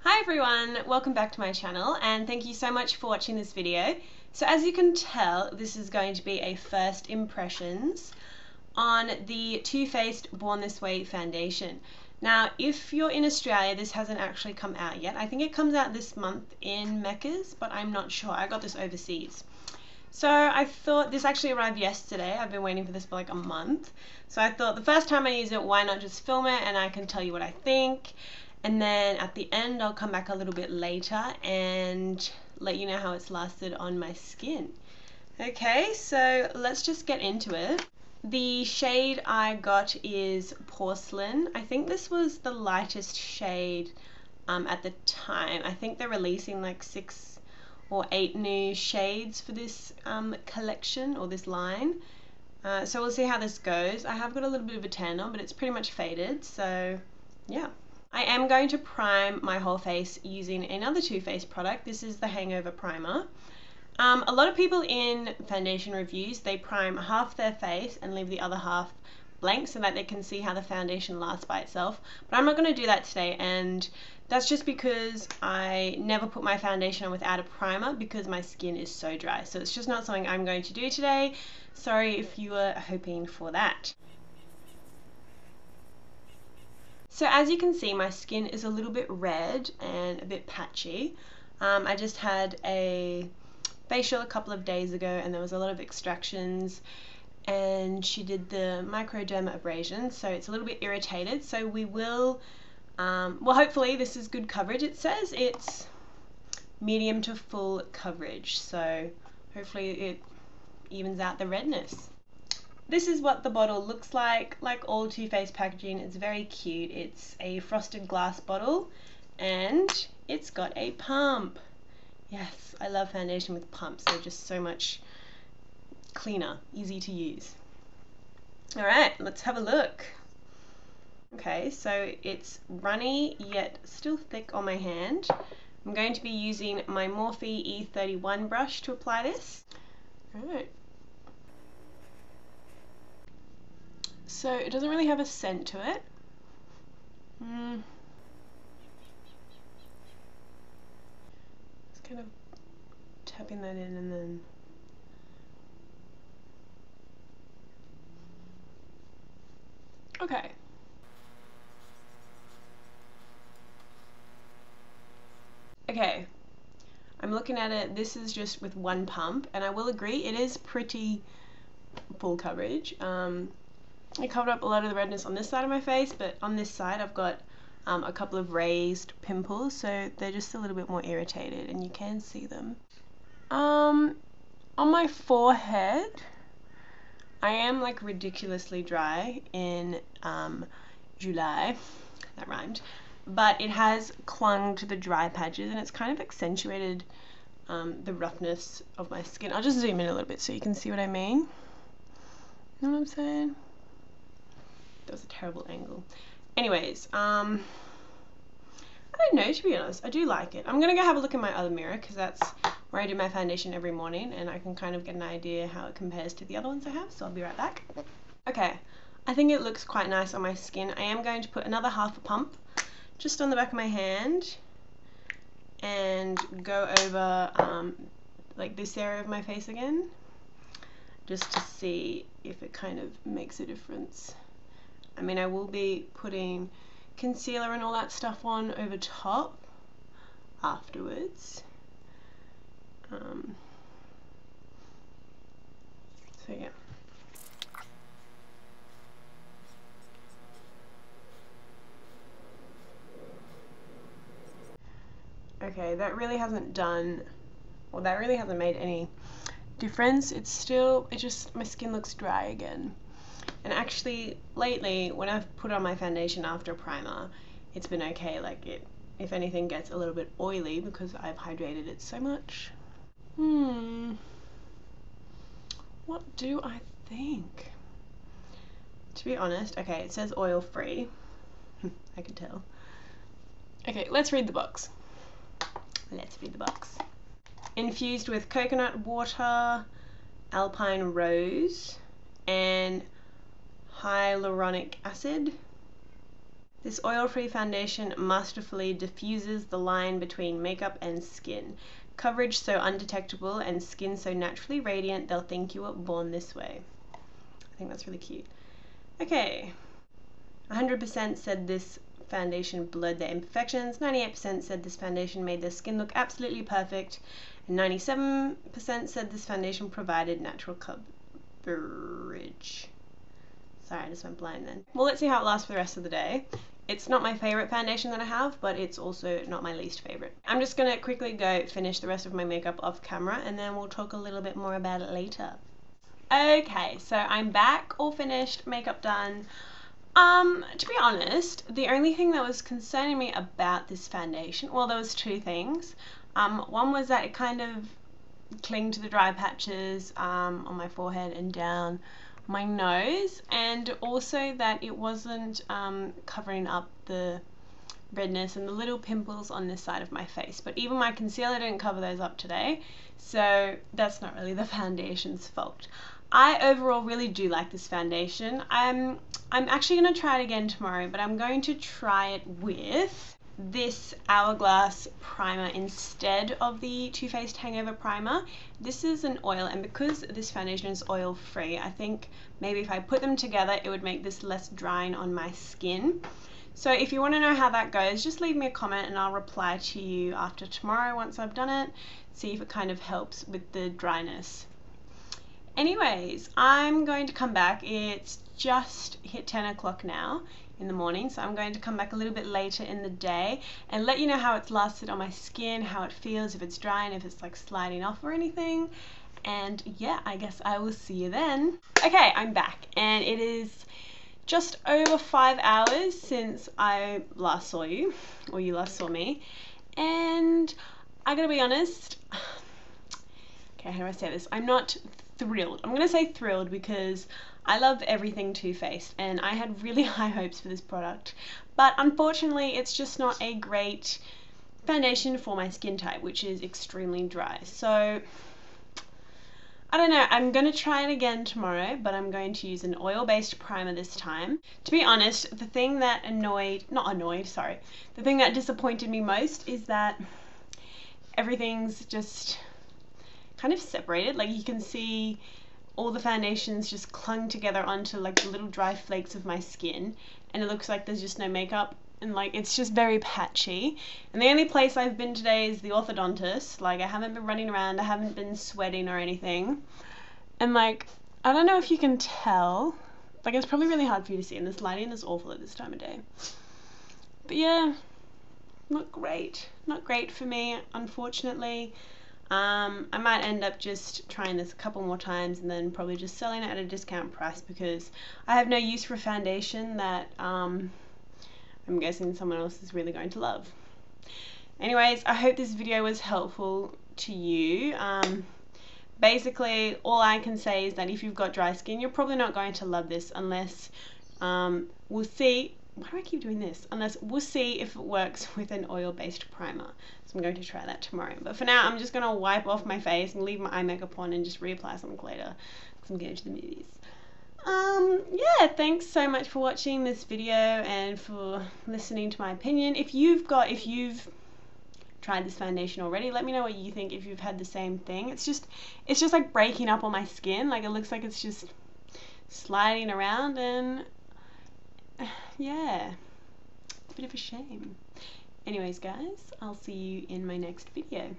Hi everyone, welcome back to my channel and thank you so much for watching this video. So as you can tell, this is going to be a first impressions on the Too Faced Born This Way foundation. Now if you're in Australia, this hasn't actually come out yet. I think it comes out this month in Mecca's, but I'm not sure. I got this overseas. So I thought, this actually arrived yesterday. I've been waiting for this for like a month. So I thought the first time I use it, why not just film it and I can tell you what I think. And then at the end, I'll come back a little bit later and let you know how it's lasted on my skin. Okay, so let's just get into it. The shade I got is Porcelain. I think this was the lightest shade at the time. I think they're releasing like 6 or 8 new shades for this collection or this line. So we'll see how this goes. I have got a little bit of a tan on, but it's pretty much faded, so yeah. I am going to prime my whole face using another Too Faced product. This is the Hangover Primer. A lot of people in foundation reviews, they prime half their face and leave the other half blank so that they can see how the foundation lasts by itself. But I'm not going to do that today, and that's just because I never put my foundation on without a primer because my skin is so dry. So it's just not something I'm going to do today. Sorry if you were hoping for that. So as you can see, my skin is a little bit red and a bit patchy. I just had a facial a couple of days ago and there was a lot of extractions and she did the microdermabrasion, so it's a little bit irritated. So we will, well, hopefully this is good coverage. It says it's medium to full coverage, so hopefully it evens out the redness. This is what the bottle looks like all Too Faced packaging. It's very cute. It's a frosted glass bottle and it's got a pump. Yes, I love foundation with pumps. They're just so much cleaner, easy to use. Alright, let's have a look. Okay, so it's runny yet still thick on my hand. I'm going to be using my Morphe E31 brush to apply this. Alright. So it doesn't really have a scent to it. Just kind of tapping that in and then okay. Okay, I'm looking at it. This is just with one pump, and I will agree it is pretty full coverage. I covered up a lot of the redness on this side of my face, but on this side I've got a couple of raised pimples, so they're just a little bit more irritated and you can see them. On my forehead, I am like ridiculously dry in July, that rhymed, but it has clung to the dry patches and it's kind of accentuated the roughness of my skin. I'll just zoom in a little bit so you can see what I mean. You know what I'm saying? That was a terrible angle. Anyways, I don't know, to be honest. I do like it. I'm gonna go have a look in my other mirror because that's where I do my foundation every morning and I can kind of get an idea how it compares to the other ones I have, so I'll be right back. Okay, I think it looks quite nice on my skin. I am going to put another half a pump just on the back of my hand and go over like this area of my face again, just to see if it kind of makes a difference. I mean, I will be putting concealer and all that stuff on over top afterwards. So yeah. Okay, that really hasn't done, well, that really hasn't made any difference. It's still, my skin looks dry again. And actually, lately, when I've put on my foundation after a primer, it's been okay. Like, it, if anything, gets a little bit oily because I've hydrated it so much. What do I think? To be honest, okay, it says oil-free. I can tell. Okay, let's read the box. Let's read the box. Infused with coconut water, alpine rose, and hyaluronic acid. This oil-free foundation masterfully diffuses the line between makeup and skin. Coverage so undetectable and skin so naturally radiant they'll think you were born this way. I think that's really cute. Okay, 100% said this foundation blurred their imperfections, 98% said this foundation made their skin look absolutely perfect, and 97% said this foundation provided natural coverage. Sorry, I just went blind then. Well, let's see how it lasts for the rest of the day. It's not my favorite foundation that I have, but it's also not my least favorite. I'm just gonna quickly go finish the rest of my makeup off camera, and then we'll talk a little bit more about it later. Okay, so I'm back, all finished, makeup done. To be honest, the only thing that was concerning me about this foundation, well, there was two things. One was that it kind of clinged to the dry patches on my forehead and down my nose, and also that it wasn't covering up the redness and the little pimples on this side of my face. But even my concealer didn't cover those up today, so that's not really the foundation's fault. I overall really do like this foundation. I'm actually going to try it again tomorrow, but I'm going to try it with this Hourglass primer instead of the Too Faced Hangover Primer. This is an oil, and because this foundation is oil free, I think maybe if I put them together it would make this less drying on my skin. So if you want to know how that goes, just leave me a comment and I'll reply to you after tomorrow once I've done it, see if it kind of helps with the dryness. Anyways, I'm going to come back. It's just hit 10 o'clock now in the morning, so I'm going to come back a little bit later in the day and let you know how it's lasted on my skin, how it feels, if it's dry and if it's like sliding off or anything. And yeah, I guess I will see you then. Okay, I'm back, and it is just over 5 hours since I last saw you, or you last saw me, and I gotta be honest, okay, how do I say this? I'm not thrilled. I'm gonna say thrilled because I love everything Too Faced and I had really high hopes for this product, but unfortunately it's just not a great foundation for my skin type, which is extremely dry. So I don't know, I'm going to try it again tomorrow, but I'm going to use an oil-based primer this time. To be honest, the thing that the thing that disappointed me most is that everything's just kind of separated. Like, you can see all the foundations just clung together onto like the little dry flakes of my skin, and it looks like there's just no makeup, and like it's just very patchy. And the only place I've been today is the orthodontist. Like, I haven't been running around, I haven't been sweating or anything, and like I don't know if you can tell, like it's probably really hard for you to see, and this lighting is awful at this time of day. But yeah, not great for me, unfortunately. I might end up just trying this a couple more times and then probably just selling it at a discount price, because I have no use for a foundation that I'm guessing someone else is really going to love. Anyways, I hope this video was helpful to you. Basically, all I can say is that if you've got dry skin, you're probably not going to love this unless we'll see. Why do I keep doing this? Unless we'll see if it works with an oil-based primer. So I'm going to try that tomorrow. But for now, I'm just going to wipe off my face and leave my eye makeup on and just reapply something later, because I'm going to the movies. Yeah, thanks so much for watching this video and for listening to my opinion. If you've tried this foundation already, let me know what you think, if you've had the same thing. It's just like breaking up on my skin. Like, it looks like it's just sliding around, and yeah, it's a bit of a shame. Anyways guys, I'll see you in my next video.